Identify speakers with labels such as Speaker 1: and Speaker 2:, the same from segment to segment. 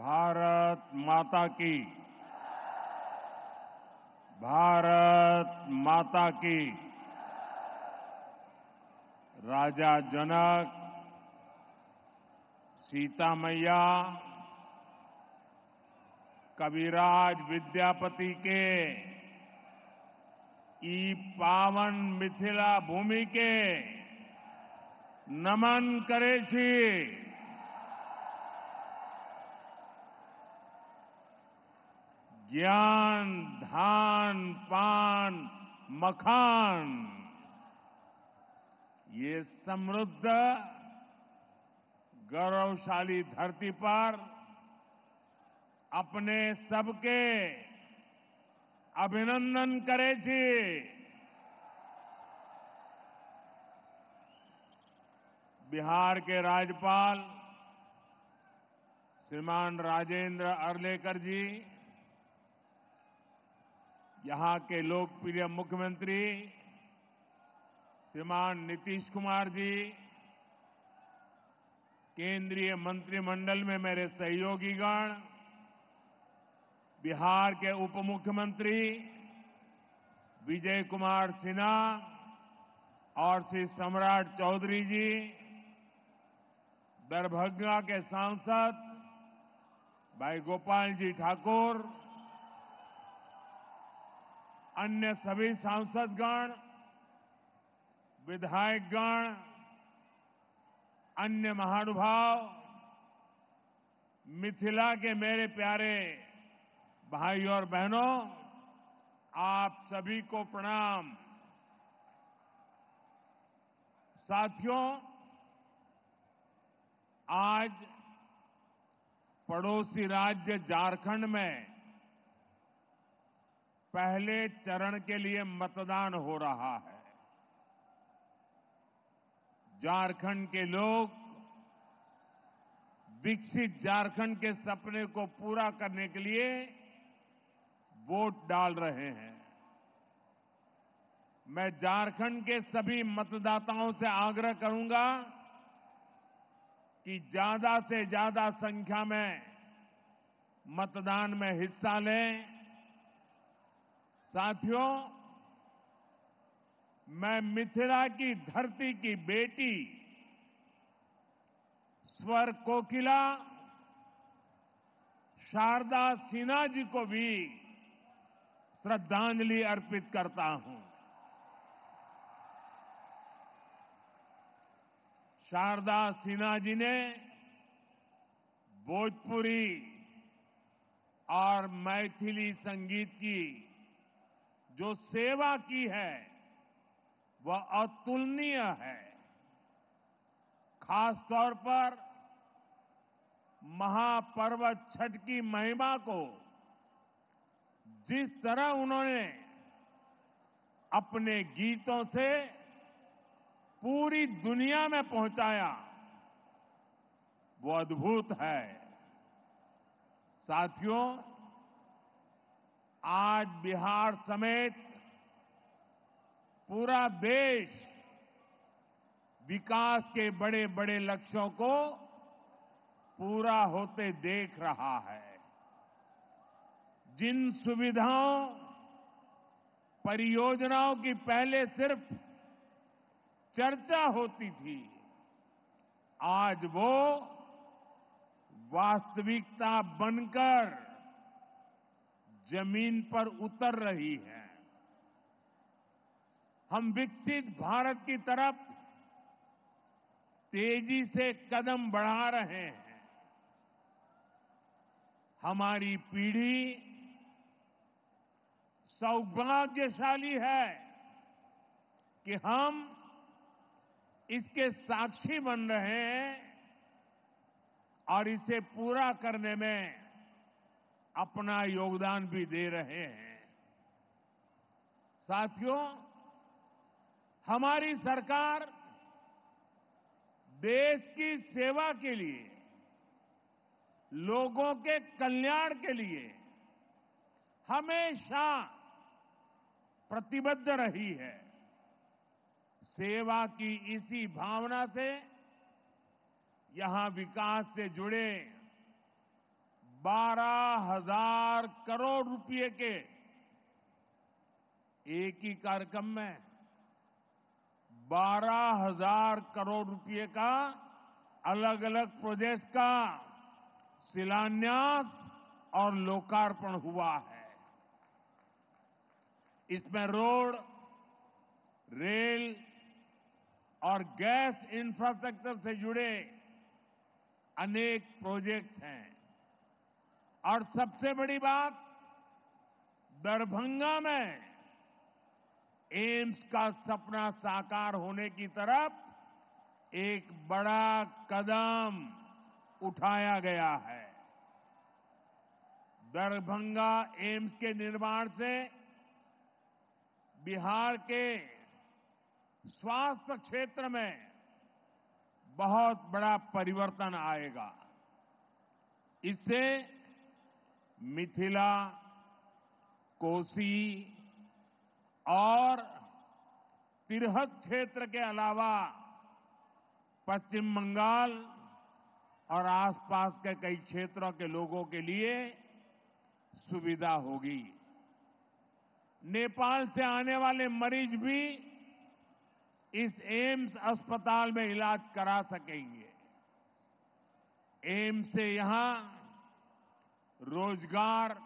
Speaker 1: भारत माता की। भारत माता की। राजा जनक, सीता मैया, कविराज विद्यापति के ई पावन मिथिला भूमि के नमन करे छी। ज्ञान, धान, पान, मखान, ये समृद्ध गौरवशाली धरती पर अपने सबके अभिनंदन करे छी। बिहार के राज्यपाल श्रीमान राजेंद्र अर्लेकर जी, यहां के लोकप्रिय मुख्यमंत्री श्रीमान नीतीश कुमार जी, केंद्रीय मंत्रिमंडल में मेरे सहयोगीगण, बिहार के उप मुख्यमंत्री विजय कुमार सिन्हा और श्री सम्राट चौधरी जी, दरभंगा के सांसद भाई गोपाल जी ठाकुर, अन्य सभी सांसदगण, विधायकगण, अन्य महानुभाव, मिथिला के मेरे प्यारे भाई और बहनों, आप सभी को प्रणाम। साथियों, आज पड़ोसी राज्य झारखंड में पहले चरण के लिए मतदान हो रहा है। झारखंड के लोग विकसित झारखंड के सपने को पूरा करने के लिए वोट डाल रहे हैं। मैं झारखंड के सभी मतदाताओं से आग्रह करूंगा कि ज्यादा से ज्यादा संख्या में मतदान में हिस्सा लें। साथियों, मैं मिथिला की धरती की बेटी स्वर कोकिला शारदा सिन्हा जी को भी श्रद्धांजलि अर्पित करता हूं। शारदा सिन्हा जी ने भोजपुरी और मैथिली संगीत की जो सेवा की है वह अतुलनीय है। खास तौर पर महापर्व छठ की महिमा को जिस तरह उन्होंने अपने गीतों से पूरी दुनिया में पहुंचाया, वो अद्भुत है। साथियों, आज बिहार समेत पूरा देश विकास के बड़े बड़े लक्ष्यों को पूरा होते देख रहा है। जिन सुविधाओं, परियोजनाओं की पहले सिर्फ चर्चा होती थी, आज वो वास्तविकता बनकर जमीन पर उतर रही है। हम विकसित भारत की तरफ तेजी से कदम बढ़ा रहे हैं। हमारी पीढ़ी सौभाग्यशाली है कि हम इसके साक्षी बन रहे हैं और इसे पूरा करने में अपना योगदान भी दे रहे हैं। साथियों, हमारी सरकार देश की सेवा के लिए, लोगों के कल्याण के लिए हमेशा प्रतिबद्ध रही है। सेवा की इसी भावना से यहां विकास से जुड़े 12,000 करोड़ रुपए के एक ही कार्यक्रम में 12,000 करोड़ रुपए का अलग अलग प्रोजेक्ट का शिलान्यास और लोकार्पण हुआ है। इसमें रोड, रेल और गैस इंफ्रास्ट्रक्चर से जुड़े अनेक प्रोजेक्ट्स हैं और सबसे बड़ी बात, दरभंगा में एम्स का सपना साकार होने की तरफ एक बड़ा कदम उठाया गया है। दरभंगा एम्स के निर्माण से बिहार के स्वास्थ्य क्षेत्र में बहुत बड़ा परिवर्तन आएगा। इससे मिथिला, कोसी और तिरहुत क्षेत्र के अलावा पश्चिम बंगाल और आसपास के कई क्षेत्रों के लोगों के लिए सुविधा होगी। नेपाल से आने वाले मरीज भी इस एम्स अस्पताल में इलाज करा सकेंगे। एम्स से यहां रोजगार,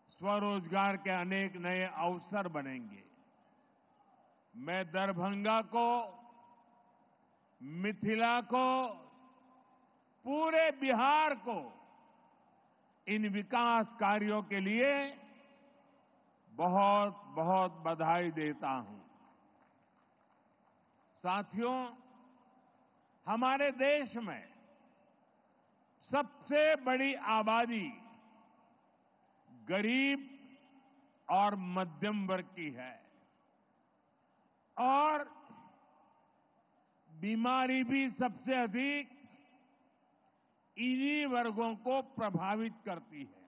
Speaker 1: स्वरोजगार के अनेक नए अवसर बनेंगे। मैं दरभंगा को, मिथिला को, पूरे बिहार को इन विकास कार्यों के लिए बहुत बहुत बधाई देता हूं। साथियों, हमारे देश में सबसे बड़ी आबादी गरीब और मध्यम वर्ग की है और बीमारी भी सबसे अधिक इन्हीं वर्गों को प्रभावित करती है।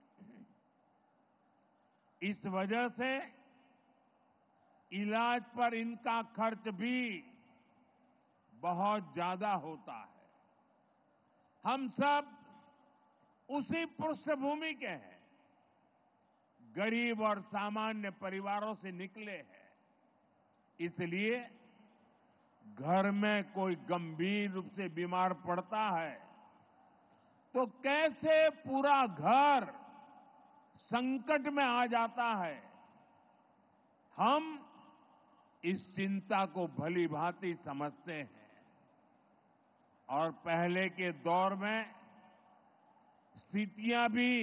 Speaker 1: इस वजह से इलाज पर इनका खर्च भी बहुत ज्यादा होता है। हम सब उसी पृष्ठभूमि के हैं, गरीब और सामान्य परिवारों से निकले हैं। इसलिए घर में कोई गंभीर रूप से बीमार पड़ता है तो कैसे पूरा घर संकट में आ जाता है, हम इस चिंता को भली भांति समझते हैं। और पहले के दौर में स्थितियां भी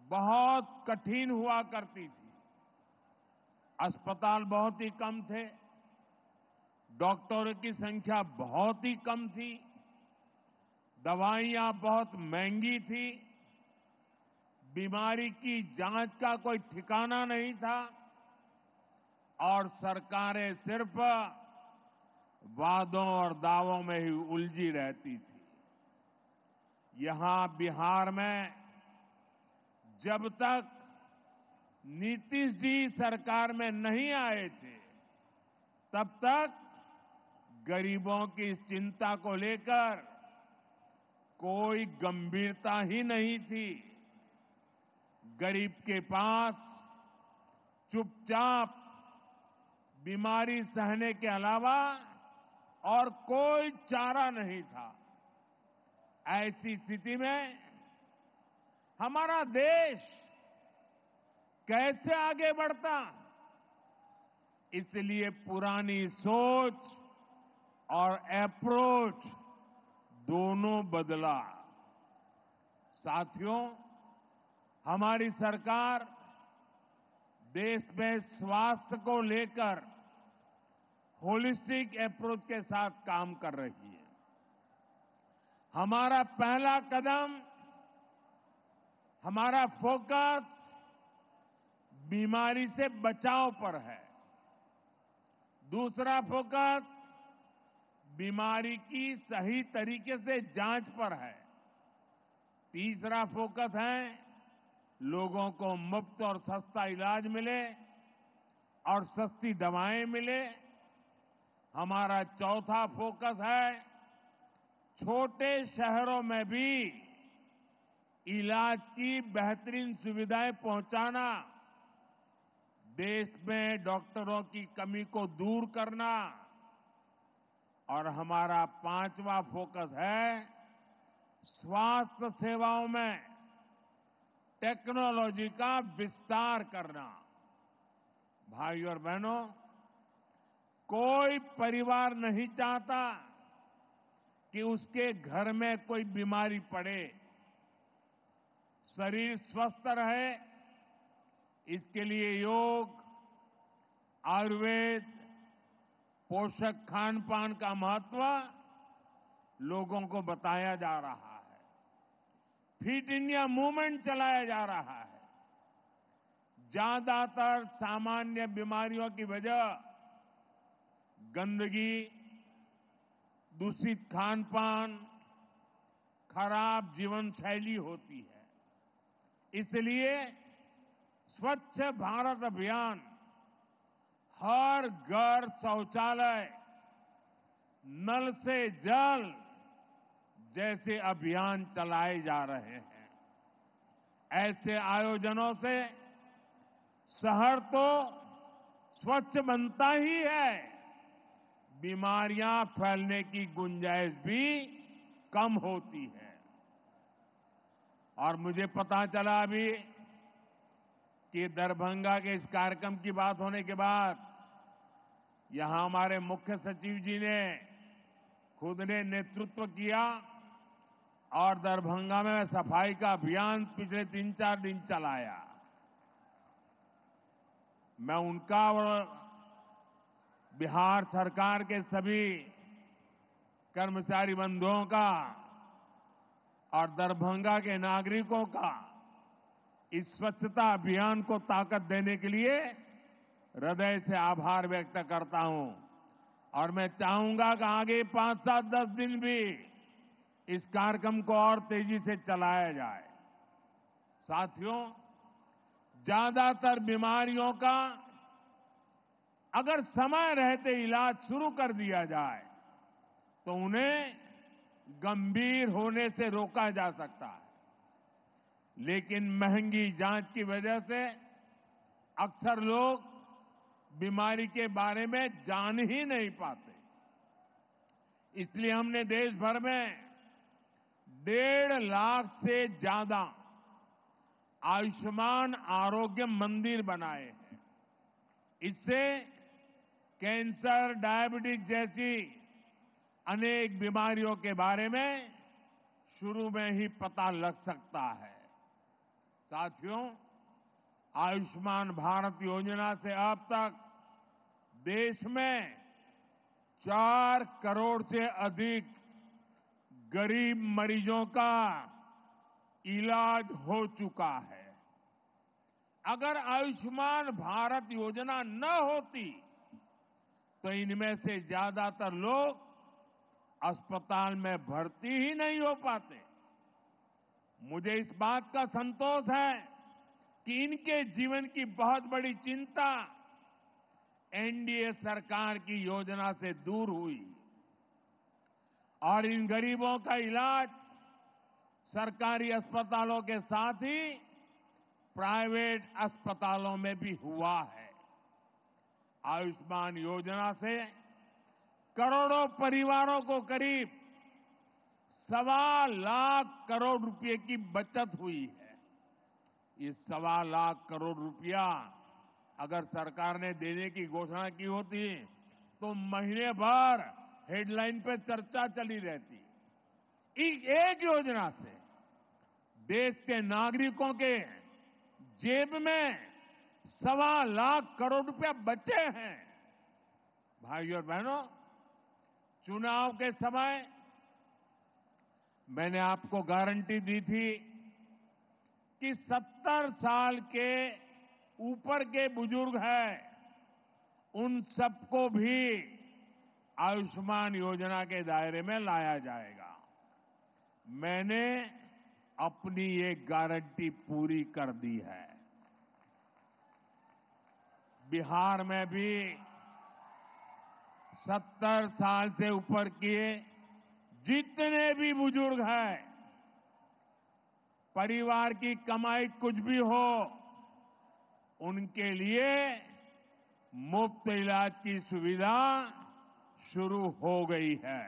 Speaker 1: बहुत कठिन हुआ करती थी। अस्पताल बहुत ही कम थे, डॉक्टरों की संख्या बहुत ही कम थी, दवाइयां बहुत महंगी थी, बीमारी की जांच का कोई ठिकाना नहीं था और सरकारें सिर्फ वादों और दावों में ही उलझी रहती थी। यहां बिहार में जब तक नीतीश जी सरकार में नहीं आए थे, तब तक गरीबों की इस चिंता को लेकर कोई गंभीरता ही नहीं थी। गरीब के पास चुपचाप बीमारी सहने के अलावा और कोई चारा नहीं था। ऐसी स्थिति में हमारा देश कैसे आगे बढ़ता? इसलिए पुरानी सोच और अप्रोच दोनों बदला। साथियों, हमारी सरकार देश में स्वास्थ्य को लेकर होलिस्टिक अप्रोच के साथ काम कर रही है। हमारा पहला कदम, हमारा फोकस बीमारी से बचाव पर है। दूसरा फोकस बीमारी की सही तरीके से जांच पर है। तीसरा फोकस है लोगों को मुफ्त और सस्ता इलाज मिले और सस्ती दवाएं मिले। हमारा चौथा फोकस है छोटे शहरों में भी इलाज की बेहतरीन सुविधाएं पहुंचाना, देश में डॉक्टरों की कमी को दूर करना और हमारा 5वां फोकस है स्वास्थ्य सेवाओं में टेक्नोलॉजी का विस्तार करना। भाइयों और बहनों, कोई परिवार नहीं चाहता कि उसके घर में कोई बीमारी पड़े। शरीर स्वस्थ रहे, इसके लिए योग, आयुर्वेद, पोषक खान पान का महत्व लोगों को बताया जा रहा है। फिट इंडिया मूवमेंट चलाया जा रहा है। ज्यादातर सामान्य बीमारियों की वजह गंदगी, दूषित खान पान, खराब जीवन शैली होती है। इसलिए स्वच्छ भारत अभियान, हर घर शौचालय, नल से जल जैसे अभियान चलाए जा रहे हैं। ऐसे आयोजनों से शहर तो स्वच्छ बनता ही है, बीमारियां फैलने की गुंजाइश भी कम होती है। और मुझे पता चला अभी कि दरभंगा के इस कार्यक्रम की बात होने के बाद यहां हमारे मुख्य सचिव जी ने खुद ने नेतृत्व किया और दरभंगा में सफाई का अभियान पिछले 3-4 दिन चलाया। मैं उनका और बिहार सरकार के सभी कर्मचारी बंधुओं का और दरभंगा के नागरिकों का इस स्वच्छता अभियान को ताकत देने के लिए हृदय से आभार व्यक्त करता हूं। और मैं चाहूंगा कि आगे 5, 7, 10 दिन भी इस कार्यक्रम को और तेजी से चलाया जाए। साथियों, ज्यादातर बीमारियों का अगर समय रहते इलाज शुरू कर दिया जाए तो उन्हें गंभीर होने से रोका जा सकता है। लेकिन महंगी जांच की वजह से अक्सर लोग बीमारी के बारे में जान ही नहीं पाते। इसलिए हमने देश भर में 1.5 लाख से ज्यादा आयुष्मान आरोग्य मंदिर बनाए हैं। इससे कैंसर, डायबिटीज जैसी अनेक बीमारियों के बारे में शुरू में ही पता लग सकता है। साथियों, आयुष्मान भारत योजना से अब तक देश में 4 करोड़ से अधिक गरीब मरीजों का इलाज हो चुका है। अगर आयुष्मान भारत योजना न होती तो इनमें से ज्यादातर लोग अस्पताल में भर्ती ही नहीं हो पाते। मुझे इस बात का संतोष है कि इनके जीवन की बहुत बड़ी चिंता एनडीए सरकार की योजना से दूर हुई और इन गरीबों का इलाज सरकारी अस्पतालों के साथ ही प्राइवेट अस्पतालों में भी हुआ है। आयुष्मान योजना से करोड़ों परिवारों को करीब 1.25 लाख करोड़ रुपए की बचत हुई है। ये 1.25 लाख करोड़ रुपया अगर सरकार ने देने की घोषणा की होती तो महीने भर हेडलाइन पे चर्चा चली रहती। एक योजना से देश के नागरिकों के जेब में 1.25 लाख करोड़ रुपया बचे हैं। भाइयों और बहनों, चुनाव के समय मैंने आपको गारंटी दी थी कि 70 साल के ऊपर के बुजुर्ग हैं, उन सबको भी आयुष्मान योजना के दायरे में लाया जाएगा। मैंने अपनी ये गारंटी पूरी कर दी है। बिहार में भी 70 साल से ऊपर के जितने भी बुजुर्ग हैं परिवार की कमाई कुछ भी हो, उनके लिए मुफ्त इलाज की सुविधा शुरू हो गई है।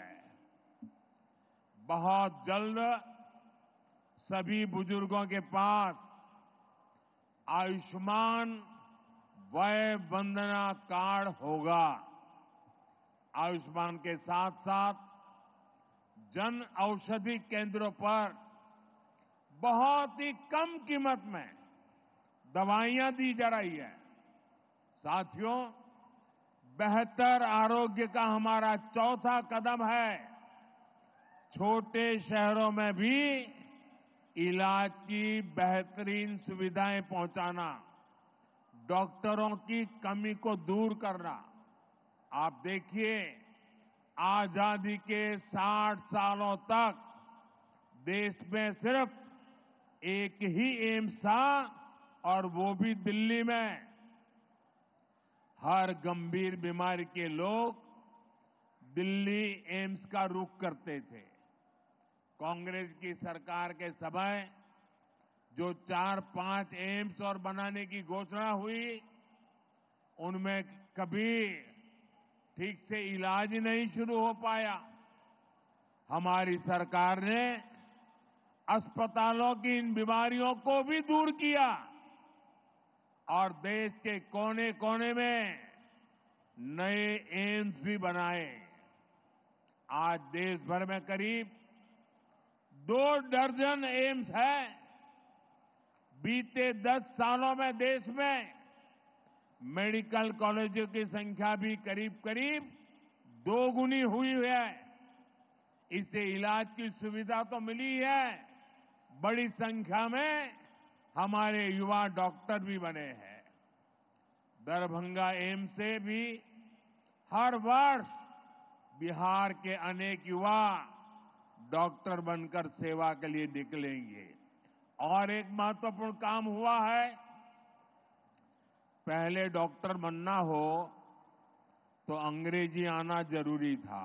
Speaker 1: बहुत जल्द सभी बुजुर्गों के पास आयुष्मान वय वंदना कार्ड होगा। आयुष्मान के साथ साथ जन औषधि केंद्रों पर बहुत ही कम कीमत में दवाइयां दी जा रही है। साथियों, बेहतर आरोग्य का हमारा चौथा कदम है छोटे शहरों में भी इलाज की बेहतरीन सुविधाएं पहुंचाना, डॉक्टरों की कमी को दूर करना। आप देखिए, आजादी के 60 सालों तक देश में सिर्फ एक ही एम्स था और वो भी दिल्ली में। हर गंभीर बीमारी के लोग दिल्ली एम्स का रुख करते थे। कांग्रेस की सरकार के समय जो 4-5 एम्स और बनाने की घोषणा हुई, उनमें कभी ठीक से इलाज ही नहीं शुरू हो पाया। हमारी सरकार ने अस्पतालों की इन बीमारियों को भी दूर किया और देश के कोने कोने में नए एम्स भी बनाए। आज देश भर में करीब 2 दर्जन एम्स है। बीते 10 सालों में देश में मेडिकल कॉलेजों की संख्या भी करीब करीब 2 गुनी हुई है। इससे इलाज की सुविधा तो मिली है, बड़ी संख्या में हमारे युवा डॉक्टर भी बने हैं। दरभंगा एम्स से भी हर वर्ष बिहार के अनेक युवा डॉक्टर बनकर सेवा के लिए निकलेंगे। और एक महत्वपूर्ण काम हुआ है, पहले डॉक्टर बनना हो तो अंग्रेजी आना जरूरी था।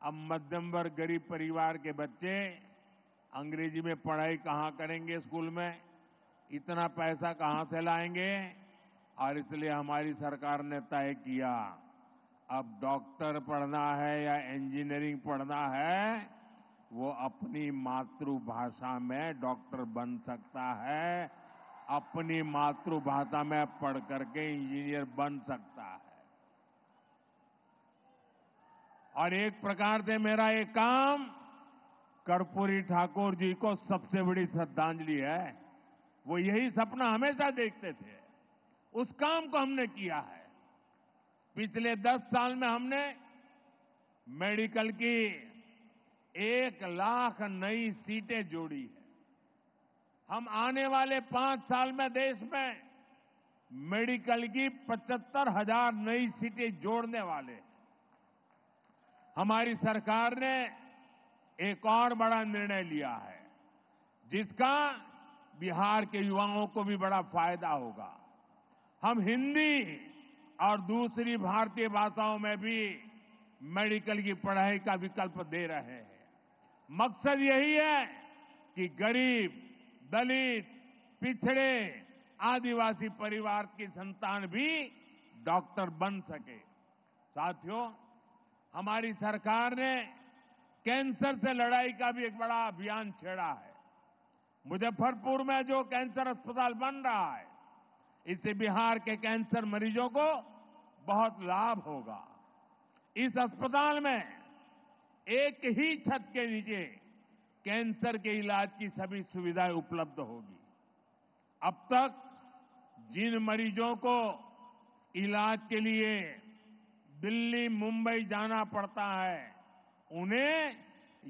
Speaker 1: अब मध्यम वर्ग गरीब परिवार के बच्चे अंग्रेजी में पढ़ाई कहां करेंगे, स्कूल में इतना पैसा कहां से लाएंगे। और इसलिए हमारी सरकार ने तय किया, अब डॉक्टर पढ़ना है या इंजीनियरिंग पढ़ना है, वो अपनी मातृभाषा में डॉक्टर बन सकता है, अपनी मातृभाषा में पढ़ करके इंजीनियर बन सकता है। और एक प्रकार से मेरा ये काम कर्पूरी ठाकुर जी को सबसे बड़ी श्रद्धांजलि है। वो यही सपना हमेशा देखते थे, उस काम को हमने किया है। पिछले 10 साल में हमने मेडिकल की 1 लाख नई सीटें जोड़ी है। हम आने वाले 5 साल में देश में मेडिकल की 75,000 नई सीटें जोड़ने वाले हैं। हमारी सरकार ने एक और बड़ा निर्णय लिया है, जिसका बिहार के युवाओं को भी बड़ा फायदा होगा। हम हिंदी और दूसरी भारतीय भाषाओं में भी मेडिकल की पढ़ाई का विकल्प दे रहे हैं। मकसद यही है कि गरीब, दलित, पिछड़े, आदिवासी परिवार की संतान भी डॉक्टर बन सके। साथियों, हमारी सरकार ने कैंसर से लड़ाई का भी एक बड़ा अभियान छेड़ा है। मुजफ्फरपुर में जो कैंसर अस्पताल बन रहा है, इससे बिहार के कैंसर मरीजों को बहुत लाभ होगा। इस अस्पताल में एक ही छत के नीचे कैंसर के इलाज की सभी सुविधाएं उपलब्ध होगी। अब तक जिन मरीजों को इलाज के लिए दिल्ली, मुंबई जाना पड़ता है, उन्हें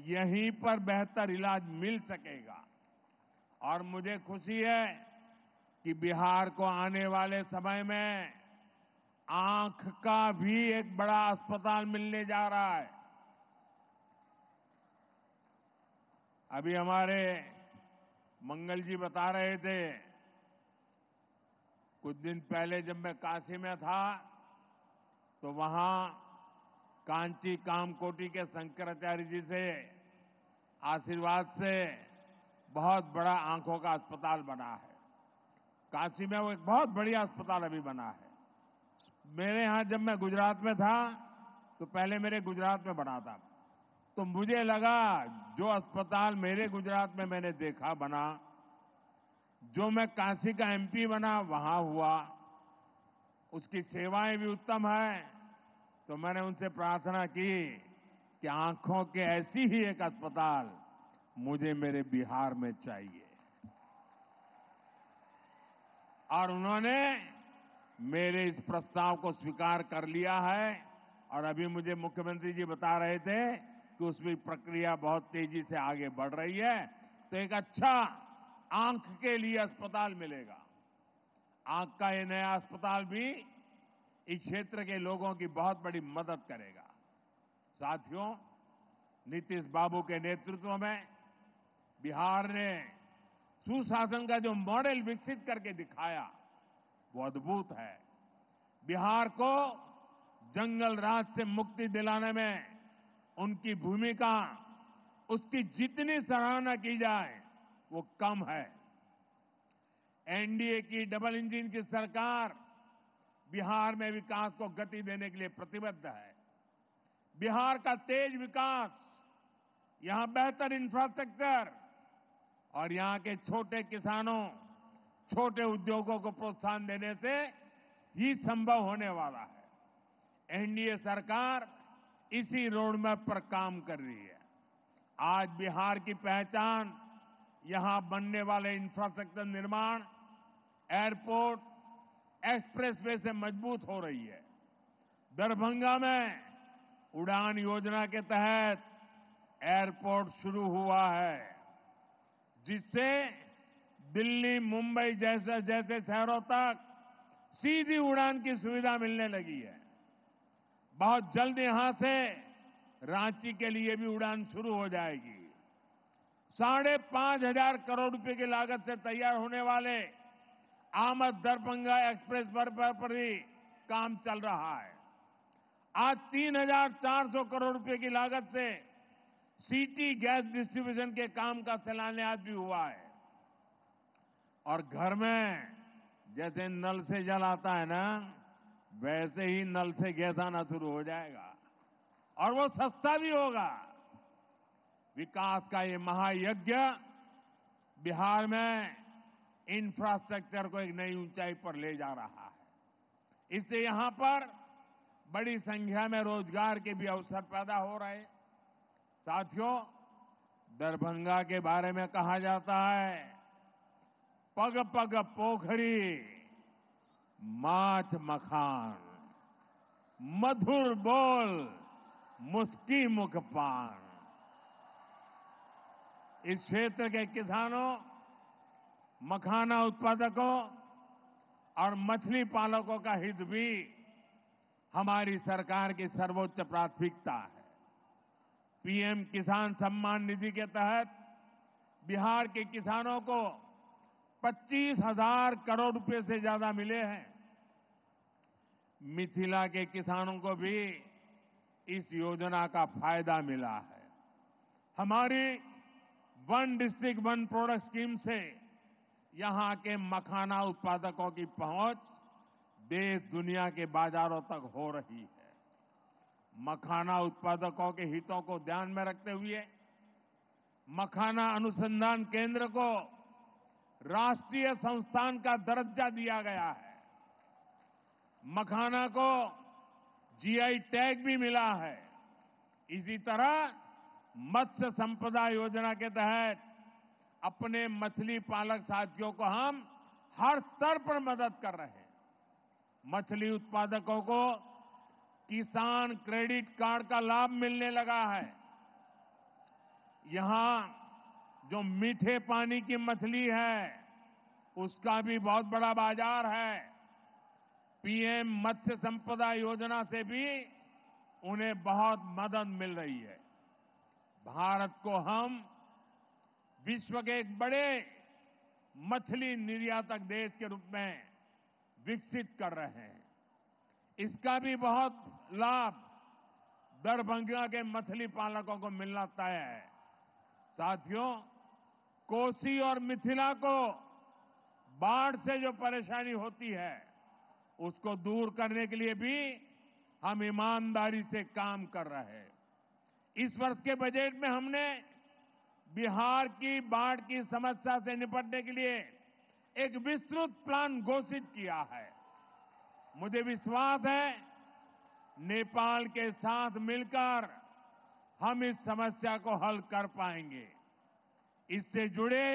Speaker 1: यहीं पर बेहतर इलाज मिल सकेगा। और मुझे खुशी है कि बिहार को आने वाले समय में आंख का भी एक बड़ा अस्पताल मिलने जा रहा है। अभी हमारे मंगल जी बता रहे थे, कुछ दिन पहले जब मैं काशी में था तो वहां कांची कामकोटी के शंकराचार्य जी से आशीर्वाद से बहुत बड़ा आंखों का अस्पताल बना है। काशी में वो एक बहुत बढ़िया अस्पताल अभी बना है। मेरे यहां जब मैं गुजरात में था तो पहले मेरे गुजरात में बना था, तो मुझे लगा जो अस्पताल मेरे गुजरात में मैंने देखा बना, जो मैं काशी का एमपी बना वहां हुआ, उसकी सेवाएं भी उत्तम है। तो मैंने उनसे प्रार्थना की कि आंखों के ऐसी ही एक अस्पताल मुझे मेरे बिहार में चाहिए, और उन्होंने मेरे इस प्रस्ताव को स्वीकार कर लिया है। और अभी मुझे मुख्यमंत्री जी बता रहे थे कि उसमें प्रक्रिया बहुत तेजी से आगे बढ़ रही है, तो एक अच्छा आंख के लिए अस्पताल मिलेगा। आंख का ये नया अस्पताल भी इस क्षेत्र के लोगों की बहुत बड़ी मदद करेगा। साथियों, नीतीश बाबू के नेतृत्व में बिहार ने सुशासन का जो मॉडल विकसित करके दिखाया वो अद्भुत है। बिहार को जंगल राज से मुक्ति दिलाने में उनकी भूमिका, उसकी जितनी सराहना की जाए वो कम है। एनडीए की डबल इंजन की सरकार बिहार में विकास को गति देने के लिए प्रतिबद्ध है। बिहार का तेज विकास, यहां बेहतर इंफ्रास्ट्रक्चर और यहां के छोटे किसानों, छोटे उद्योगों को प्रोत्साहन देने से ही संभव होने वाला है। एनडीए सरकार इसी रोडमैप पर काम कर रही है। आज बिहार की पहचान यहां बनने वाले इंफ्रास्ट्रक्चर निर्माण, एयरपोर्ट, एक्सप्रेसवे से मजबूत हो रही है। दरभंगा में उड़ान योजना के तहत एयरपोर्ट शुरू हुआ है, जिससे दिल्ली, मुंबई जैसे शहरों तक सीधी उड़ान की सुविधा मिलने लगी है। बहुत जल्द यहां से रांची के लिए भी उड़ान शुरू हो जाएगी। 5,500 करोड़ रुपए की लागत से तैयार होने वाले आमद दरभंगा एक्सप्रेस पर भी काम चल रहा है। आज 3,400 करोड़ रुपए की लागत से सिटी गैस डिस्ट्रीब्यूशन के काम का शिलान्यास भी हुआ है। और घर में जैसे नल से जल आता है ना, वैसे ही नल से गैस आना शुरू हो जाएगा, और वो सस्ता भी होगा। विकास का ये महायज्ञ बिहार में इंफ्रास्ट्रक्चर को एक नई ऊंचाई पर ले जा रहा है। इससे यहां पर बड़ी संख्या में रोजगार के भी अवसर पैदा हो रहे हैं। साथियों, दरभंगा के बारे में कहा जाता है, पग पग पोखरी माछ मखान, मधुर बोल मुस्की मुख पान। इस क्षेत्र के किसानों, मखाना उत्पादकों और मछली पालकों का हित भी हमारी सरकार की सर्वोच्च प्राथमिकता है। पीएम किसान सम्मान निधि के तहत बिहार के किसानों को 25,000 करोड़ रुपए से ज्यादा मिले हैं। मिथिला के किसानों को भी इस योजना का फायदा मिला है। हमारी one district one product scheme से यहां के मखाना उत्पादकों की पहुंच देश दुनिया के बाजारों तक हो रही है। मखाना उत्पादकों के हितों को ध्यान में रखते हुए मखाना अनुसंधान केंद्र को राष्ट्रीय संस्थान का दर्जा दिया गया है। मखाना को जीआई टैग भी मिला है। इसी तरह मत्स्य संपदा योजना के तहत अपने मछली पालक साथियों को हम हर स्तर पर मदद कर रहे हैं। मछली उत्पादकों को किसान क्रेडिट कार्ड का लाभ मिलने लगा है। यहां जो मीठे पानी की मछली है, उसका भी बहुत बड़ा बाजार है। पीएम मत्स्य संपदा योजना से भी उन्हें बहुत मदद मिल रही है। भारत को हम विश्व के एक बड़े मछली निर्यातक देश के रूप में विकसित कर रहे हैं। इसका भी बहुत लाभ दरभंगा के मछली पालकों को मिलना तय है। साथियों, कोसी और मिथिला को बाढ़ से जो परेशानी होती है उसको दूर करने के लिए भी हम ईमानदारी से काम कर रहे हैं। इस वर्ष के बजट में हमने बिहार की बाढ़ की समस्या से निपटने के लिए एक विस्तृत प्लान घोषित किया है। मुझे विश्वास है नेपाल के साथ मिलकर हम इस समस्या को हल कर पाएंगे। इससे जुड़े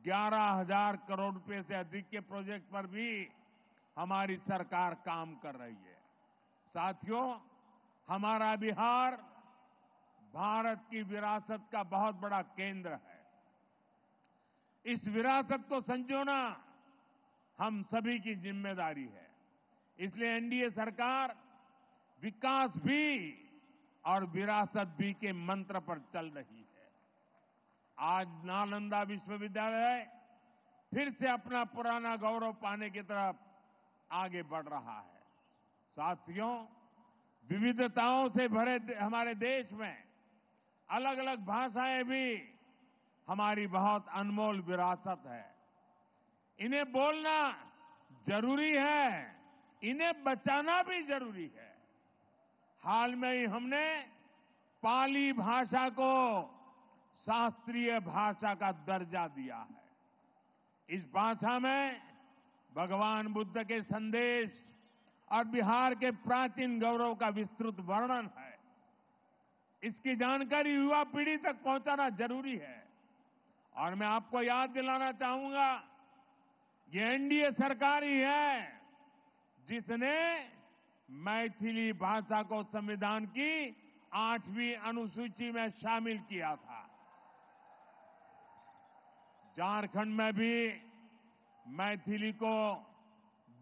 Speaker 1: 11,000 करोड़ रुपए से अधिक के प्रोजेक्ट पर भी हमारी सरकार काम कर रही है। साथियों, हमारा बिहार भारत की विरासत का बहुत बड़ा केंद्र है। इस विरासत को संजोना हम सभी की जिम्मेदारी है। इसलिए एनडीए सरकार विकास भी और विरासत भी के मंत्र पर चल रही है। आज नालंदा विश्वविद्यालय फिर से अपना पुराना गौरव पाने की तरफ आगे बढ़ रहा है। साथियों, विविधताओं से भरे हमारे देश में अलग अलग भाषाएं भी हमारी बहुत अनमोल विरासत है। इन्हें बोलना जरूरी है, इन्हें बचाना भी जरूरी है। हाल में ही हमने पाली भाषा को शास्त्रीय भाषा का दर्जा दिया है। इस भाषा में भगवान बुद्ध के संदेश और बिहार के प्राचीन गौरव का विस्तृत वर्णन है। इसकी जानकारी युवा पीढ़ी तक पहुंचाना जरूरी है। और मैं आपको याद दिलाना चाहूंगा, ये एनडीए सरकार ही है जिसने मैथिली भाषा को संविधान की 8वीं अनुसूची में शामिल किया था। झारखंड में भी मैथिली को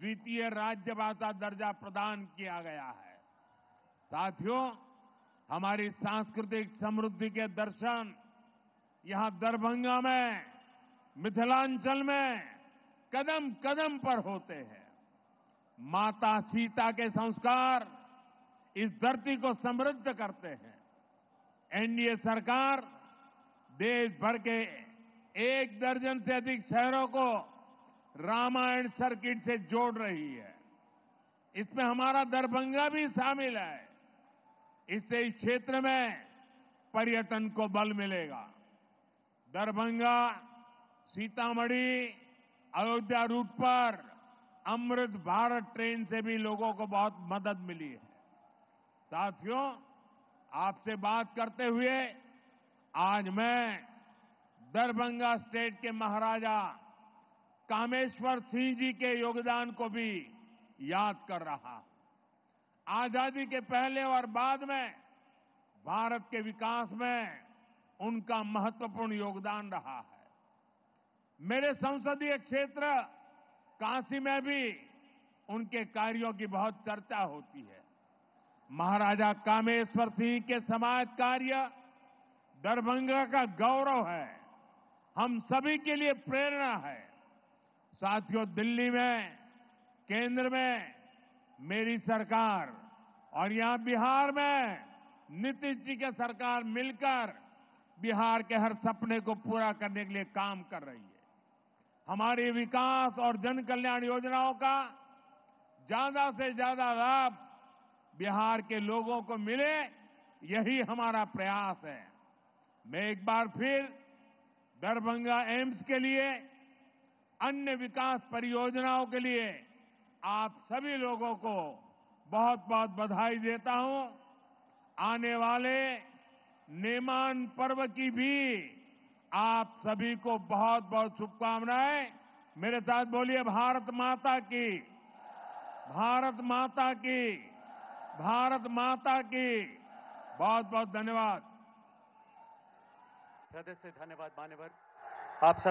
Speaker 1: द्वितीय राज्य भाषा दर्जा प्रदान किया गया है। साथियों, हमारी सांस्कृतिक समृद्धि के दर्शन यहां दरभंगा में, मिथिलांचल में कदम कदम पर होते हैं। माता सीता के संस्कार इस धरती को समृद्ध करते हैं। एनडीए सरकार देश भर के 1 दर्जन से अधिक शहरों को रामायण सर्किट से जोड़ रही है। इसमें हमारा दरभंगा भी शामिल है। इससे इस क्षेत्र में पर्यटन को बल मिलेगा। दरभंगा सीतामढ़ी अयोध्या रूट पर अमृत भारत ट्रेन से भी लोगों को बहुत मदद मिली है। साथियों, आपसे बात करते हुए आज मैं दरभंगा स्टेट के महाराजा कामेश्वर सिंह जी के योगदान को भी याद कर रहा हूं। आजादी के पहले और बाद में भारत के विकास में उनका महत्वपूर्ण योगदान रहा है। मेरे संसदीय क्षेत्र काशी में भी उनके कार्यों की बहुत चर्चा होती है। महाराजा कामेश्वर सिंह के समाज कार्य दरभंगा का गौरव है, हम सभी के लिए प्रेरणा है। साथियों, दिल्ली में, केंद्र में मेरी सरकार और यहां बिहार में नीतीश जी की सरकार मिलकर बिहार के हर सपने को पूरा करने के लिए काम कर रही है। हमारी विकास और जन कल्याण योजनाओं का ज्यादा से ज्यादा लाभ बिहार के लोगों को मिले, यही हमारा प्रयास है। मैं एक बार फिर दरभंगा एम्स के लिए, अन्य विकास परियोजनाओं के लिए आप सभी लोगों को बहुत बहुत बधाई देता हूं। आने वाले नेमान पर्व की भी आप सभी को बहुत बहुत शुभकामनाएं। मेरे साथ बोलिए, भारत माता की, भारत माता की, भारत माता की। बहुत बहुत धन्यवाद।
Speaker 2: हृदय से धन्यवाद मान्यवर। आप सब